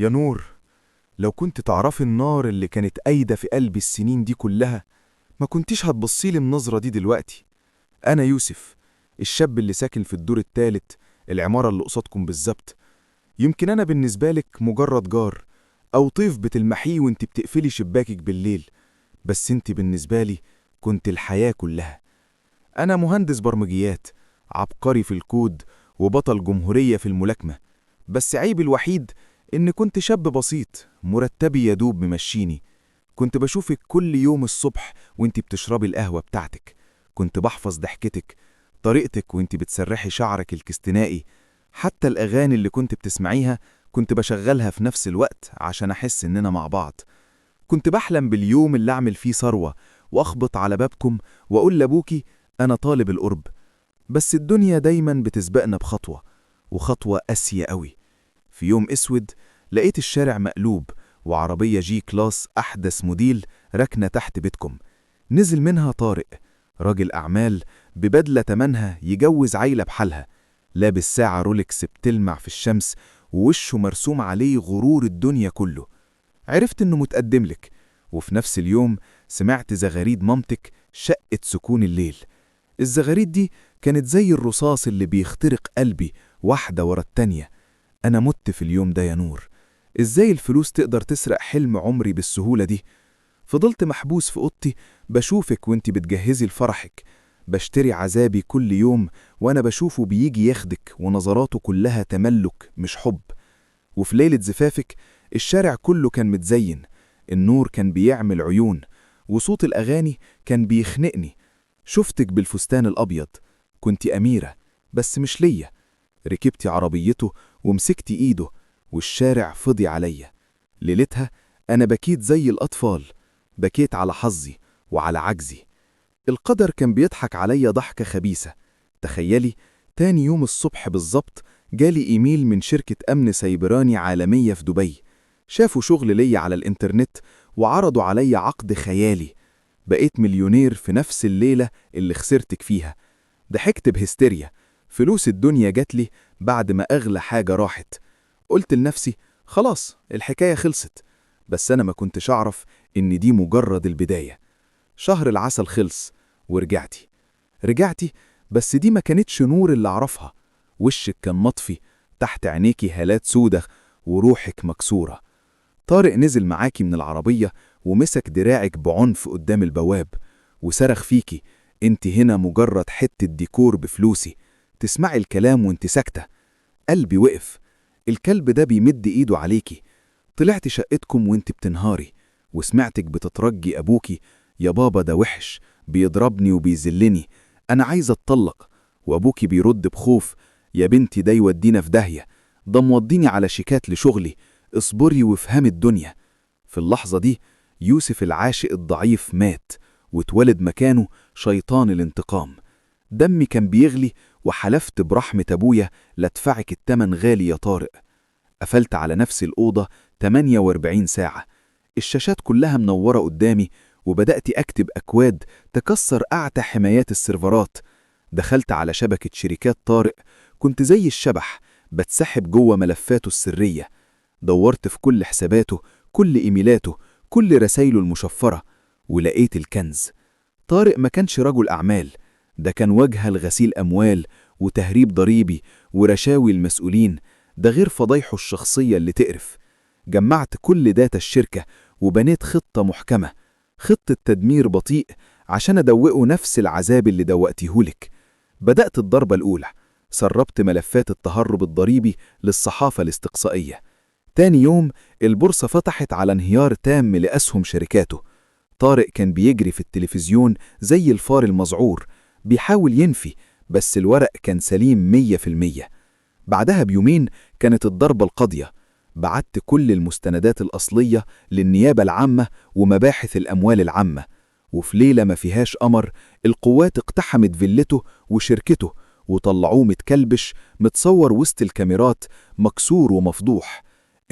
يا نور، لو كنت تعرفي النار اللي كانت قايدة في قلبي السنين دي كلها، ما كنتيش هتبصيلي النظرة دي دلوقتي. أنا يوسف، الشاب اللي ساكن في الدور التالت، العمارة اللي قصادكم بالظبط. يمكن أنا بالنسبة لك مجرد جار، أو طيف بتلمحيه وانت بتقفلي شباكك بالليل، بس انت بالنسبة لي كنت الحياة كلها. أنا مهندس برمجيات، عبقري في الكود، وبطل جمهورية في الملاكمة. بس عيبي الوحيد إن كنت شاب بسيط، مرتبي يدوب ممشيني. كنت بشوفك كل يوم الصبح وانت بتشربي القهوة بتاعتك، كنت بحفظ ضحكتك، طريقتك وانت بتسرحي شعرك الكستنائي. حتى الأغاني اللي كنت بتسمعيها كنت بشغلها في نفس الوقت عشان أحس إننا مع بعض. كنت بحلم باليوم اللي أعمل فيه ثروة، وأخبط على بابكم وأقول لأبوكي أنا طالب القرب. بس الدنيا دايما بتسبقنا بخطوة، وخطوة قاسية قوي. في يوم اسود لقيت الشارع مقلوب، وعربية جي كلاس أحدث موديل ركنة تحت بيتكم. نزل منها طارق، راجل أعمال ببدلة تمنها يجوز عيلة بحالها، لابس ساعة رولكس بتلمع في الشمس، ووشه مرسوم عليه غرور الدنيا كله. عرفت إنه متقدم لك، وفي نفس اليوم سمعت زغاريد مامتك شقت سكون الليل. الزغاريد دي كانت زي الرصاص اللي بيخترق قلبي واحدة ورا التانية. أنا مت في اليوم ده يا نور. إزاي الفلوس تقدر تسرق حلم عمري بالسهولة دي؟ فضلت محبوس في أوضتي، بشوفك وانت بتجهزي لفرحك، بشتري عذابي كل يوم وأنا بشوفه بيجي ياخدك، ونظراته كلها تملك مش حب. وفي ليلة زفافك الشارع كله كان متزين، النور كان بيعمل عيون، وصوت الأغاني كان بيخنقني. شفتك بالفستان الأبيض، كنت أميرة بس مش ليا. ركبتي عربيته ومسكتي إيده، والشارع فضي عليا. ليلتها أنا بكيت زي الأطفال، بكيت على حظي وعلى عجزي. القدر كان بيضحك عليا ضحكة خبيثة. تخيلي، تاني يوم الصبح بالظبط جالي إيميل من شركة أمن سيبراني عالمية في دبي. شافوا شغل ليا على الإنترنت وعرضوا عليا عقد خيالي. بقيت مليونير في نفس الليلة اللي خسرتك فيها. ضحكت بهستيريا، فلوس الدنيا جات لي بعد ما أغلى حاجة راحت. قلت لنفسي خلاص الحكاية خلصت. بس أنا ما كنتش أعرف إن دي مجرد البداية. شهر العسل خلص رجعتي، بس دي ما كانتش نور اللي أعرفها. وشك كان مطفي، تحت عينيكي هالات سودة، وروحك مكسورة. طارق نزل معاكي من العربية ومسك دراعك بعنف قدام البواب، وصرخ فيكي انت هنا مجرد حتة ديكور بفلوسي، تسمعي الكلام وانت ساكتة. قلبي وقف. الكلب ده بيمد ايده عليكي. طلعت شقتكم وانت بتنهاري، وسمعتك بتترجي أبوكي، يا بابا ده وحش، بيضربني وبيذلني، أنا عايزة أتطلق. وأبوكي بيرد بخوف، يا بنتي ده يودينا في داهية، ده موضيني على شيكات لشغلي، اصبري وافهمي الدنيا. في اللحظة دي يوسف العاشق الضعيف مات، واتولد مكانه شيطان الانتقام. دمي كان بيغلي، وحلفت برحمة أبويا لادفعك التمن غالي يا طارق. قفلت على نفسي الأوضة 48 ساعة، الشاشات كلها منورة قدامي، وبدأت أكتب أكواد تكسر أعتى حمايات السيرفرات. دخلت على شبكة شركات طارق، كنت زي الشبح بتسحب جوه ملفاته السرية. دورت في كل حساباته، كل إيميلاته، كل رسايله المشفرة، ولقيت الكنز. طارق ما كانش رجل أعمال، ده كان وجهة لغسيل أموال وتهريب ضريبي ورشاوي المسؤولين، ده غير فضايحه الشخصية اللي تقرف. جمعت كل داتا الشركة وبنيت خطة محكمة، خطة تدمير بطيء عشان أدوقه نفس العذاب اللي دوقتهولك. بدأت الضربة الأولى، سربت ملفات التهرب الضريبي للصحافة الاستقصائية. تاني يوم البورصة فتحت على انهيار تام لأسهم شركاته. طارق كان بيجري في التلفزيون زي الفار المذعور، بيحاول ينفي، بس الورق كان سليم 100%. بعدها بيومين كانت الضربة القاضية، بعت كل المستندات الأصلية للنيابة العامة ومباحث الأموال العامة. وفي ليلة ما فيهاش قمر، القوات اقتحمت فيلته وشركته، وطلعوه متكلبش متصور وسط الكاميرات، مكسور ومفضوح.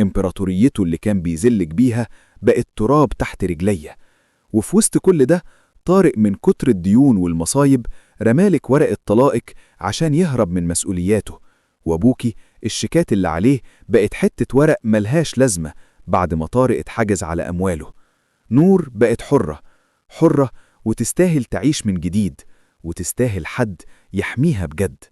إمبراطوريته اللي كان بيذلك بيها بقت تراب تحت رجليه. وفي وسط كل ده طارق من كتر الديون والمصايب رمالك ورقة طلاقك عشان يهرب من مسؤولياته. وابوكي الشيكات اللي عليه بقت حتة ورق ملهاش لازمة بعد ما طارق اتحجز على أمواله. نور بقت حرة، حرة وتستاهل تعيش من جديد، وتستاهل حد يحميها بجد.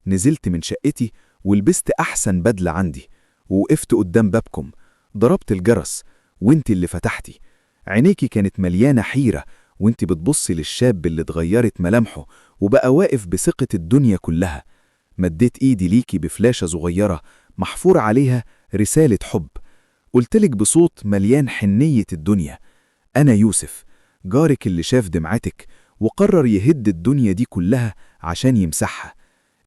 نزلت من شقتي ولبست أحسن بدلة عندي، ووقفت قدام بابكم، ضربت الجرس وانت اللي فتحتي. عينيكي كانت مليانة حيرة وانت بتبصي للشاب اللي اتغيرت ملامحه وبقى واقف بثقة الدنيا كلها. مديت ايدي ليكي بفلاشة صغيرة محفور عليها رسالة حب. قلتلك بصوت مليان حنية الدنيا: أنا يوسف، جارك اللي شاف دمعتك وقرر يهد الدنيا دي كلها عشان يمسحها.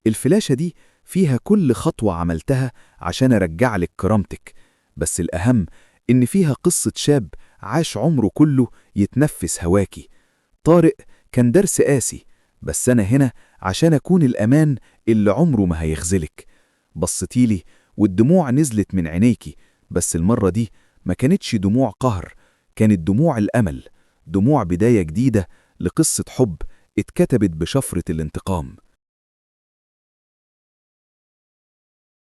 الفلاشة دي فيها كل خطوة عملتها عشان أرجعلك كرامتك، بس الأهم إن فيها قصة شاب عاش عمره كله يتنفس هواكي. طارق كان درس قاسي، بس أنا هنا عشان أكون الأمان اللي عمره ما هيخذلك. بصتيلي والدموع نزلت من عينيكي، بس المرة دي ما كانتش دموع قهر، كانت دموع الأمل، دموع بداية جديدة لقصة حب اتكتبت بشفرة الانتقام.